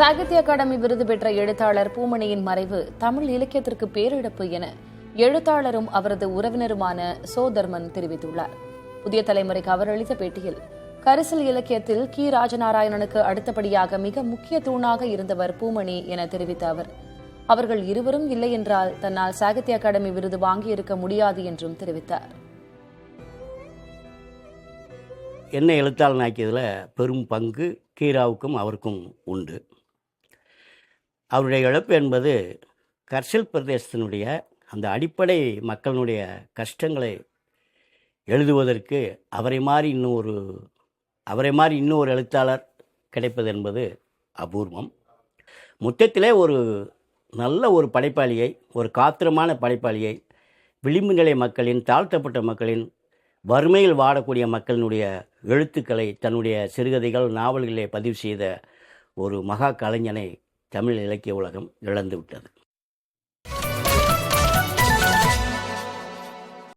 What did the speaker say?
சாகித்ய அகாடமி விருது பெற்ற எழுத்தாளர் பூமணியின் மறைவு தமிழ் இலக்கியத்திற்கு பேரிழப்பு என எழுத்தாளரும் அவரது உறவினருமான சோ தர்மன் தெரிவித்துள்ளார். புதிய தலைமுறைக்கு அவர் அளித்த பேட்டியில், கரிசல் இலக்கியத்தில் கி ராஜநாராயணனுக்கு அடுத்தபடியாக மிக முக்கிய தூணாக இருந்தவர் பூமணி என தெரிவித்த அவர், அவர்கள் இருவரும் இல்லை என்றால் தன்னால் சாகித்ய அகாடமி விருது வாங்கியிருக்க முடியாது என்றும் தெரிவித்தார். என்ன எழுத்தாளன் ஆக்கியதில் பெரும் பங்கு கீராவுக்கும் அவருக்கும் உண்டு. அவருடைய இழப்பு என்பது கர்சல் பிரதேசத்தினுடைய அந்த அடிப்படை மக்களினுடைய கஷ்டங்களை எழுதுவதற்கு அவரை மாதிரி இன்னொரு எழுத்தாளர் கிடைப்பது என்பது அபூர்வம். மொத்தத்திலே ஒரு நல்ல ஒரு படைப்பாளியை, ஒரு காத்திரமான படைப்பாளியை, விளிம்பு நிலை மக்களின், தாழ்த்தப்பட்ட மக்களின், வறுமையில் வாடக்கூடிய மக்களினுடைய எழுத்துக்களை தன்னுடைய சிறுகதைகள், நாவல்களிலே பதிவு செய்த ஒரு மகா கலைஞனை தமிழ் இலக்கிய உலகம் இழந்து விட்டது.